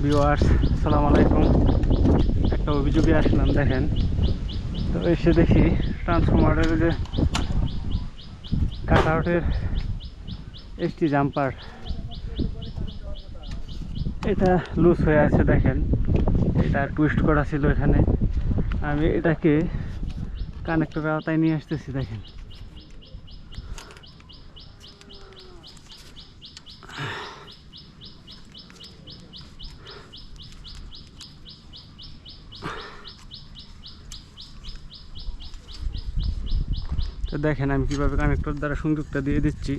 Viewers, আসসালামু আলাইকুম। একটা অভিযোগে আসলাম, দেখেন। তো এসে দেখি ট্রান্সফরমারের যে কাটআউটের এসটি জাম্পার, এটা লুজ হয়ে আছে। দেখেন, এটা টুইস্ট করা ছিল এখানে। আমি এটাকে কানেক্টরের আওতায় নিয়ে আসতেছি। দেখেন, তো দেখেন আমি কিভাবে কানেক্টর দ্বারা সংযুক্ত দিয়ে দিচ্ছি।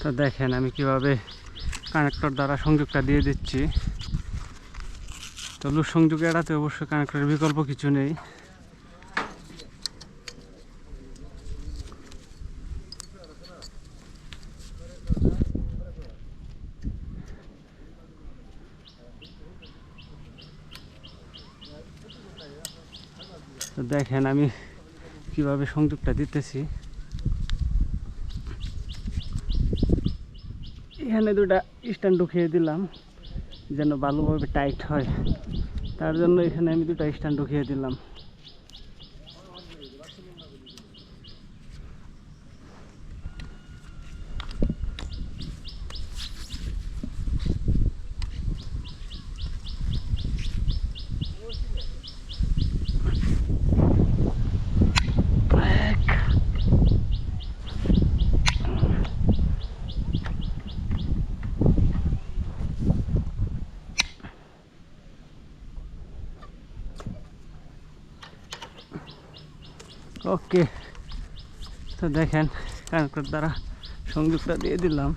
তো দেখেন আমি কিভাবে কানেক্টর দ্বারা সংযুক্ত দিয়ে দিচ্ছি। তো লুজ সংযোগ এড়াতে অবশ্যই কানেক্টরের বিকল্প কিছু নেই। তো দেখেন আমি কিভাবে সংযোগটা দিতেছি। এখানে দুটা স্ট্যান্ড ঢুকিয়ে দিলাম যেন ভালোভাবে টাইট হয়, তার জন্য এখানে আমি দুটা স্ট্যান্ড ঢুকিয়ে দিলাম। ওকে, তো দেখেন কানেক্টর দ্বারা সংযুক্ত দিয়ে দিলাম।